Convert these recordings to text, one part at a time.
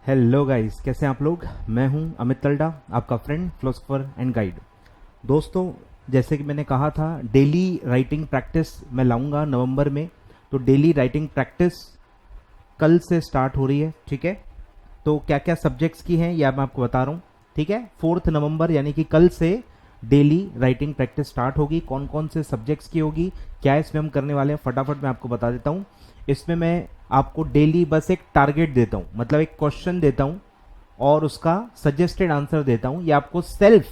Hello guys, कैसे हैं आप लोग। मैं हूं अमित तलडा, आपका फ्रेंड, फिलोसोफर एंड गाइड। दोस्तों, जैसे कि मैंने कहा था, डेली राइटिंग प्रैक्टिस मैं लाऊंगा नवंबर में। तो डेली राइटिंग प्रैक्टिस कल से स्टार्ट हो रही है, ठीक है। तो क्या क्या सब्जेक्ट्स की हैं यह मैं आपको बता रहा हूँ, ठीक है। 4 नवंबर यानी कि कल से डेली राइटिंग प्रैक्टिस स्टार्ट होगी। कौन कौन से सब्जेक्ट्स की होगी, क्या इसमें हम करने वाले हैं, फटाफट मैं आपको बता देता हूँ। इसमें मैं आपको डेली बस एक टारगेट देता हूँ, मतलब एक क्वेश्चन देता हूँ और उसका सजेस्टेड आंसर देता हूँ। ये आपको सेल्फ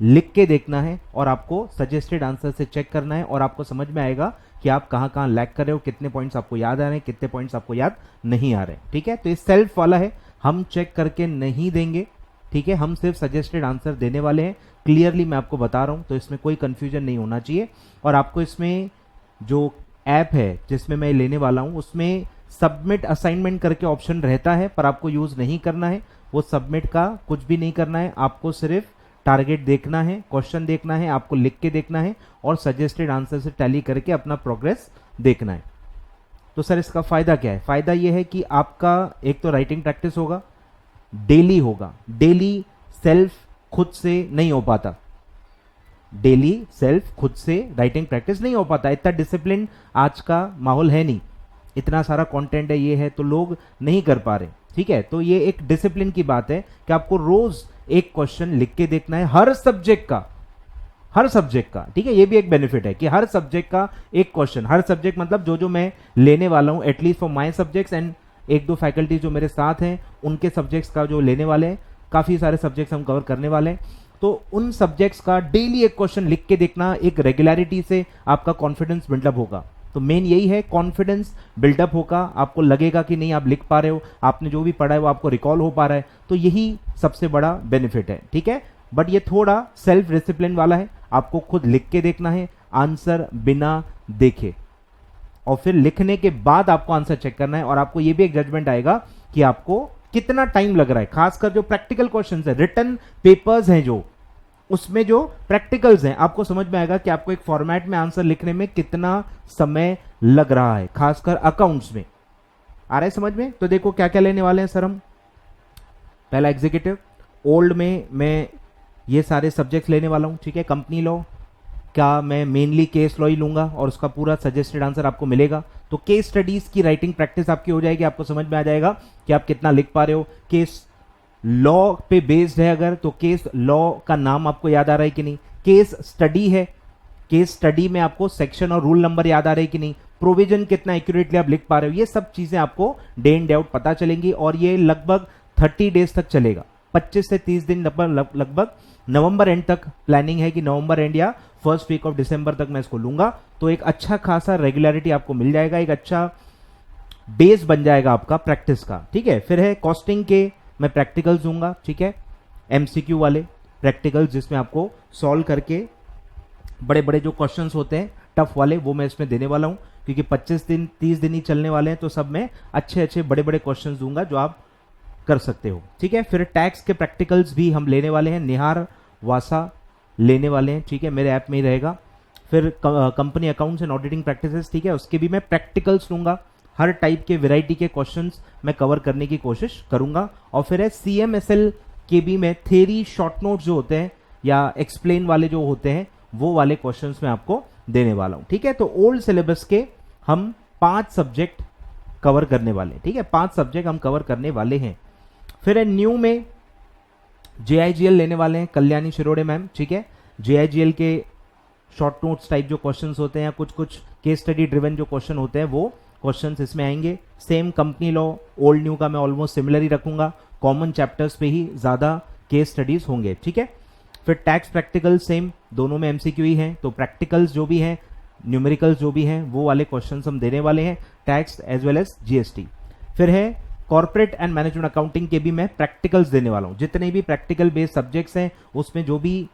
लिख के देखना है और आपको सजेस्टेड आंसर से चेक करना है और आपको समझ में आएगा कि आप कहाँ कहाँ लैग कर रहे हो, कितने पॉइंट्स आपको याद आ रहे हैं, कितने पॉइंट्स आपको याद नहीं आ रहे हैं, ठीक है। तो ये सेल्फ वाला है, हम चेक करके नहीं देंगे, ठीक है। हम सिर्फ सजेस्टेड आंसर देने वाले हैं। क्लियरली मैं आपको बता रहा हूं, तो इसमें कोई कंफ्यूजन नहीं होना चाहिए। और आपको इसमें जो ऐप है जिसमें मैं लेने वाला हूं, उसमें सबमिट असाइनमेंट करके ऑप्शन रहता है, पर आपको यूज नहीं करना है। वो सबमिट का कुछ भी नहीं करना है, आपको सिर्फ टारगेट देखना है, क्वेश्चन देखना है, आपको लिख के देखना है और सजेस्टेड आंसर से टैली करके अपना प्रोग्रेस देखना है। तो सर इसका फायदा क्या है? फायदा यह है कि आपका एक तो राइटिंग प्रैक्टिस होगा, डेली होगा। डेली सेल्फ खुद से नहीं हो पाता, डेली सेल्फ खुद से राइटिंग प्रैक्टिस नहीं हो पाता। इतना डिसिप्लिन आज का माहौल है नहीं, इतना सारा कंटेंट है, ये है, तो लोग नहीं कर पा रहे, ठीक है। तो ये एक डिसिप्लिन की बात है कि आपको रोज एक क्वेश्चन लिख के देखना है, हर सब्जेक्ट का, हर सब्जेक्ट का, ठीक है। ये भी एक बेनिफिट है कि हर सब्जेक्ट का एक क्वेश्चन, हर सब्जेक्ट मतलब जो जो मैं लेने वाला हूं, at least for my subjects and एक दो फैकल्टी जो मेरे साथ हैं उनके सब्जेक्ट्स का जो लेने वाले हैं, काफी सारे सब्जेक्ट्स हम कवर करने वाले हैं। तो उन सब्जेक्ट्स का डेली एक क्वेश्चन लिख के देखना, एक रेगुलरिटी से आपका कॉन्फिडेंस बिल्डअप होगा। तो मेन यही है, कॉन्फिडेंस बिल्डअप होगा, आपको लगेगा कि नहीं आप लिख पा रहे हो, आपने जो भी पढ़ा है वो आपको रिकॉल हो पा रहा है। तो यही सबसे बड़ा बेनिफिट है, ठीक है। बट ये थोड़ा सेल्फ डिसिप्लिन वाला है, आपको खुद लिख के देखना है, आंसर बिना देखे, और फिर लिखने के बाद आपको आंसर चेक करना है। और आपको ये भी एक जजमेंट आएगा कि आपको कितना टाइम लग रहा है। खासकर जो प्रैक्टिकल क्वेश्चंस है, रिटन पेपर्स हैं जो, उसमें जो प्रैक्टिकल्स हैं, आपको समझ में आएगा कि आपको एक फॉर्मेट में आंसर लिखने में कितना समय लग रहा है, खासकर अकाउंट्स में। आ रहा है समझ में? तो देखो क्या क्या लेने वाले हैं सर हम। पहला एग्जीक्यूटिव, ओल्ड में मैं ये सारे सब्जेक्ट्स लेने वाला हूं, ठीक है। कंपनी लॉ का मैं मेनली केस लॉ ही लूंगा और उसका पूरा सजेस्टेड आंसर आपको मिलेगा। तो केस स्टडीज की राइटिंग प्रैक्टिस आपकी हो जाएगी, आपको समझ में आ जाएगा कि आप कितना लिख पा रहे हो। केस लॉ पे बेस्ड है अगर, तो केस लॉ का नाम आपको याद आ रहा है कि नहीं। केस स्टडी है, केस स्टडी में आपको सेक्शन और रूल नंबर याद आ रहे हैं कि नहीं। प्रोविजन कितना एक्यूरेटली आप लिख पा रहे हो, ये सब चीजें आपको डे इन डे आउट पता चलेंगी। और ये लगभग 30 डेज तक चलेगा, 25 से 30 दिन लगभग नवंबर एंड तक प्लानिंग है कि नवंबर एंड या फर्स्ट वीक ऑफ दिसंबर तक मैं इसको लूंगा। तो एक अच्छा खासा रेगुलरिटी आपको मिल जाएगा, एक अच्छा बेस बन जाएगा आपका प्रैक्टिस का, ठीक है। फिर है कॉस्टिंग के मैं प्रैक्टिकल्स दूंगा, ठीक है। एमसीक्यू वाले प्रैक्टिकल्स जिसमें आपको सॉल्व करके बड़े बड़े जो क्वेश्चंस होते हैं टफ वाले, वो मैं इसमें देने वाला हूं, क्योंकि 25 दिन 30 दिन ही चलने वाले हैं। तो सब में अच्छे अच्छे बड़े बड़े क्वेश्चंस दूंगा जो आप कर सकते हो, ठीक है। फिर टैक्स के प्रैक्टिकल्स भी हम लेने वाले हैं, निहार वासा लेने वाले हैं, ठीक है, मेरे ऐप में ही रहेगा। फिर company accounts and auditing practices, ठीक है, उसके भी मैं प्रैक्टिकल्स लूंगा। हर टाइप के वैरायटी के क्वेश्चंस मैं कवर करने की कोशिश करूंगा। और फिर है सीएमएसएल के भी मैं थ्योरी शॉर्ट नोट्स जो होते हैं या एक्सप्लेन वाले जो होते हैं, वो वाले क्वेश्चंस मैं आपको देने वाला हूं, ठीक है। तो ओल्ड सिलेबस के हम 5 सब्जेक्ट कवर करने वाले हैं, ठीक है, 5 सब्जेक्ट हम कवर करने वाले हैं। फिर है न्यू में जेआईजीएल लेने वाले हैं, कल्याणी शिरोडे मैम, ठीक है। जेआईजीएल के शॉर्ट नोट्स टाइप जो क्वेश्चंस होते हैं, कुछ कुछ केस स्टडी ड्रिवन जो क्वेश्चन होते हैं, वो क्वेश्चंस इसमें आएंगे। Same company law old new का मैं ऑलमोस्ट सिमिलर ही रखूंगा, कॉमन चैप्टर्स पे ही ज्यादा केस स्टडीज होंगे, ठीक है। फिर टैक्स प्रैक्टिकल सेम, दोनों में एमसीक्यू ही हैं, तो प्रैक्टिकल्स जो भी हैं, न्यूमेरिकल्स जो भी हैं, वो वाले क्वेश्चंस हम देने वाले हैं, tax as well as GST. फिर है कॉर्पोरेट एंड मैनेजमेंट अकाउंटिंग के भी मैं प्रैक्टिकल्स देने वाला हूं। जितने भी प्रैक्टिकल बेस्ड सब्जेक्ट्स हैं उसमें जो भी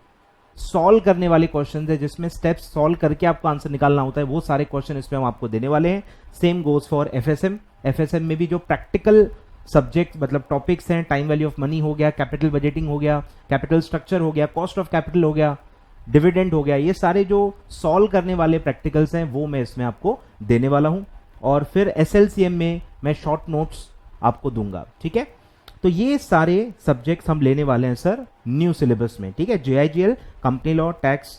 सॉल्व करने वाले क्वेश्चंस है, जिसमें स्टेप्स सॉल्व करके आपको आंसर निकालना होता है, वो सारे क्वेश्चन इसमें हम आपको देने वाले हैं। Same goes for FSM. FSM में भी जो प्रैक्टिकल सब्जेक्ट मतलब टॉपिक्स हैं, टाइम वैल्यू ऑफ मनी हो गया, कैपिटल बजटिंग हो गया, कैपिटल स्ट्रक्चर हो गया, कॉस्ट ऑफ कैपिटल हो गया, डिविडेंड हो गया, ये सारे जो सॉल्व करने वाले प्रैक्टिकल्स हैं वो मैं इसमें आपको देने वाला हूं। और फिर एसएलसीएम में मैं शॉर्ट नोट्स आपको दूंगा, ठीक है। तो ये सारे सब्जेक्ट्स हम लेने वाले हैं सर न्यू सिलेबस में, ठीक है। JIGL, company law, tax,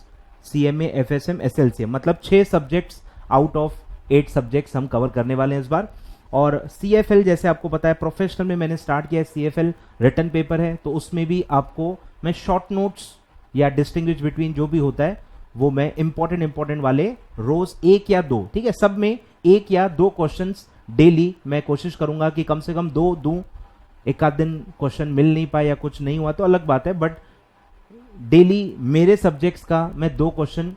CMA, FSM, SLCM, मतलब 6 सब्जेक्ट्स आउट ऑफ 8 सब्जेक्ट्स हम कवर करने वाले हैं इस बार। और CFL जैसे आपको पता है, प्रोफेशनल में मैंने स्टार्ट किया है, CFL रिटन पेपर है, तो उसमें भी आपको मैं शॉर्ट नोट्स या डिस्टिंग्विश बिटवीन जो भी होता है वो मैं इंपॉर्टेंट वाले रोज 1 या 2, ठीक है, सब में 1 या 2 क्वेश्चंस डेली मैं कोशिश करूंगा कि कम से कम 2 दूं। एक आध दिन क्वेश्चन मिल नहीं पाया या कुछ नहीं हुआ तो अलग बात है, बट डेली मेरे सब्जेक्ट्स का मैं 2 क्वेश्चन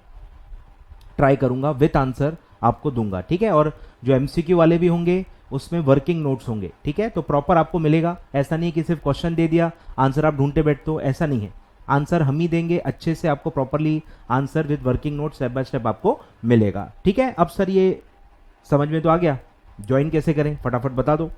ट्राई करूंगा, विथ आंसर आपको दूंगा, ठीक है। और जो MCQ वाले भी होंगे उसमें वर्किंग नोट्स होंगे, ठीक है। तो प्रॉपर आपको मिलेगा, ऐसा नहीं है कि सिर्फ क्वेश्चन दे दिया आंसर आप ढूंढते बैठते हो, ऐसा नहीं है। आंसर हम ही देंगे, अच्छे से आपको properly answer with working note step by step आपको मिलेगा, ठीक है। अब सर ये समझ में तो आ गया, ज्वाइन कैसे करें फटाफट बता दो।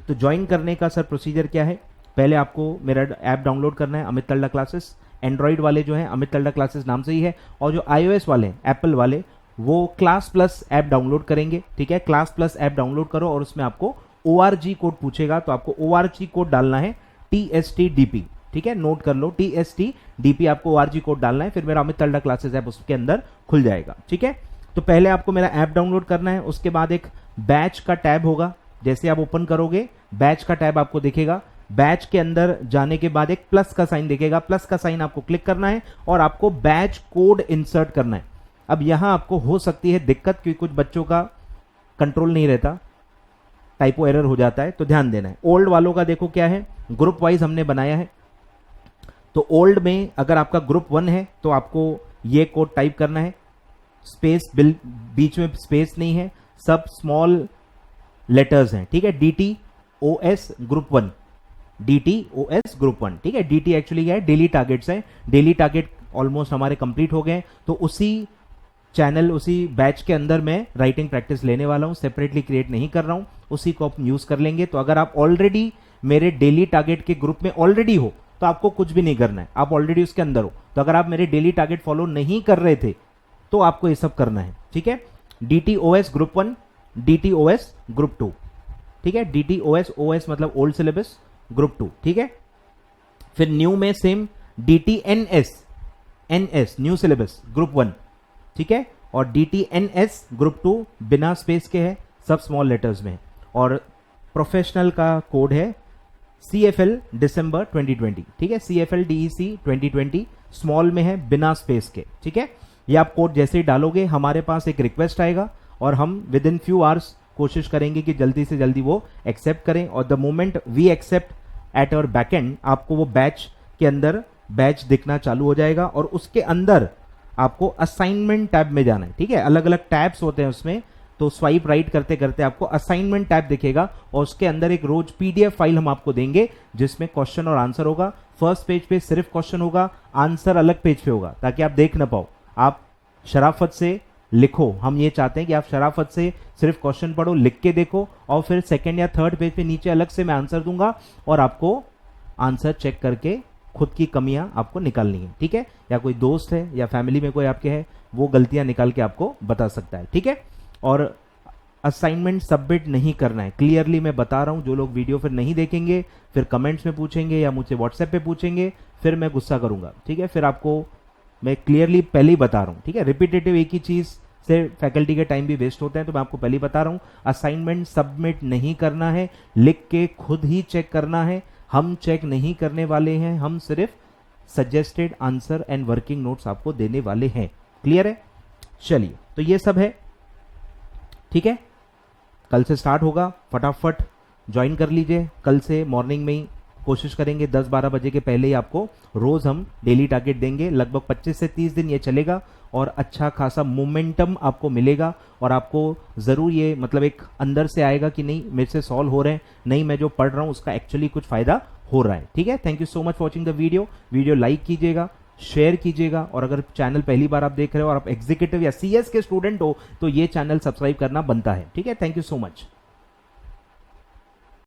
तो ज्वाइन करने का सर प्रोसीजर क्या है, पहले आपको मेरा ऐप डाउनलोड करना है, अमित तल्डा क्लासेस। एंड्रॉइड वाले जो हैं अमित तल्डा क्लासेस नाम से ही है, और जो iOS वाले हैं एप्पल वाले वो क्लास प्लस ऐप डाउनलोड करेंगे, ठीक है। क्लास प्लस ऐप डाउनलोड करो और उसमें आपको ORG कोड पूछेगा, तो आपको ORG कोड डालना है TSTDP, ठीक है, नोट कर लो TSTDP आपको ORG कोड डालना है, फिर मेरा अमित तल्डा क्लासेस ऐप उसके अंदर खुल जाएगा, ठीक है। तो पहले आपको मेरा ऐप डाउनलोड करना है, उसके बाद एक बैच का टैब होगा, जैसे आप ओपन करोगे बैच का टैब आपको दिखेगा। बैच के अंदर जाने के बाद एक प्लस का साइन दिखेगा, प्लस का साइन आपको क्लिक करना है और आपको बैच कोड इंसर्ट करना है। अब यहां आपको हो सकती है दिक्कत, क्योंकि कुछ बच्चों का कंट्रोल नहीं रहता, टाइपो एरर हो जाता है, तो ध्यान देना है। ओल्ड वालों का देखो क्या है, ग्रुप वाइज हमने बनाया है, तो ओल्ड में अगर आपका ग्रुप 1 है तो आपको ये कोड टाइप करना है, स्पेस बीच में स्पेस नहीं है, सब स्मॉल लेटर्स हैं, ठीक है। DTOS ग्रुप 1, DTOS ग्रुप 1, ठीक है। DT एक्चुअली क्या है, डेली टारगेट्स है, डेली टारगेट ऑलमोस्ट हमारे कंप्लीट हो गए, तो उसी चैनल उसी बैच के अंदर मैं राइटिंग प्रैक्टिस लेने वाला हूं, सेपरेटली क्रिएट नहीं कर रहा हूं, उसी को आप यूज कर लेंगे। तो अगर आप ऑलरेडी मेरे डेली टारगेट के ग्रुप में ऑलरेडी हो तो आपको कुछ भी नहीं करना है, आप ऑलरेडी उसके अंदर हो। तो अगर आप मेरे डेली टारगेट फॉलो नहीं कर रहे थे तो आपको ये सब करना है, ठीक है। DTOS ग्रुप 1, DTOS ग्रुप 2, ठीक है। DTOS OS मतलब ओल्ड सिलेबस, ग्रुप 2, ठीक है। फिर न्यू में same DTNS new syllabus group 1, ठीक है। और DTNS ग्रुप 2 बिना स्पेस के है, सब स्मॉल लेटर्स में है। और प्रोफेशनल का कोड है CFL दिसंबर 2020, ठीक है। CFL DEC 2020 स्मॉल में है, बिना स्पेस के, ठीक है। ये आप कोड जैसे ही डालोगे हमारे पास एक रिक्वेस्ट आएगा और हम विद इन फ्यू आवर्स कोशिश करेंगे कि जल्दी से जल्दी वो एक्सेप्ट करें। और the moment we accept at our backend आपको वो बैच के अंदर बैच दिखना चालू हो जाएगा, और उसके अंदर आपको असाइनमेंट टैब में जाना है, ठीक है। अलग अलग टैब्स होते हैं उसमें, तो स्वाइप राइट करते करते आपको असाइनमेंट टैब दिखेगा और उसके अंदर एक रोज PDF फाइल हम आपको देंगे जिसमें क्वेश्चन और आंसर होगा। फर्स्ट पेज पे सिर्फ क्वेश्चन होगा, आंसर अलग पेज पे होगा, ताकि आप देख ना पाओ। आप शराफत से लिखो, हम ये चाहते हैं कि आप शराफत से सिर्फ क्वेश्चन पढ़ो, लिख के देखो, और फिर सेकंड या थर्ड पेज पे नीचे अलग से मैं आंसर दूंगा और आपको आंसर चेक करके खुद की कमियां आपको निकालनी है, ठीक है। या कोई दोस्त है या फैमिली में कोई आपके है, वो गलतियां निकाल के आपको बता सकता है, ठीक है। और असाइनमेंट सबमिट नहीं करना है, क्लियरली मैं बता रहा हूं। जो लोग वीडियो फिर नहीं देखेंगे, फिर कमेंट्स में पूछेंगे या मुझसे व्हाट्सएप पे पूछेंगे, फिर मैं गुस्सा करूंगा, ठीक है। फिर आपको मैं क्लियरली पहले ही बता रहा हूं, ठीक है। रिपीटेटिव एक ही चीज से फैकल्टी के टाइम भी वेस्ट होते हैं, तो मैं आपको पहले ही बता रहा हूं, असाइनमेंट सबमिट नहीं करना है, लिख के खुद ही चेक करना है। हम चेक नहीं करने वाले हैं, हम सिर्फ suggested answer and working notes आपको देने वाले हैं। क्लियर है? चलिए, तो ये सब है, ठीक है। कल से स्टार्ट होगा, फटाफट ज्वाइन कर लीजिए। कल से मॉर्निंग में ही कोशिश करेंगे 10-12 बजे के पहले ही आपको रोज हम डेली टारगेट देंगे। लगभग 25 से 30 दिन ये चलेगा और अच्छा खासा मोमेंटम आपको मिलेगा, और आपको जरूर ये मतलब एक अंदर से आएगा कि नहीं मेरे से सॉल्व हो रहे हैं, नहीं मैं जो पढ़ रहा हूं उसका एक्चुअली कुछ फायदा हो रहा है, ठीक है। Thank you so much for watching the video like कीजिएगा, शेयर कीजिएगा, और अगर चैनल पहली बार आप देख रहे हो और आप एग्जीक्यूटिव या CS के स्टूडेंट हो तो ये चैनल सब्सक्राइब करना बनता है, ठीक है। Thank you so much.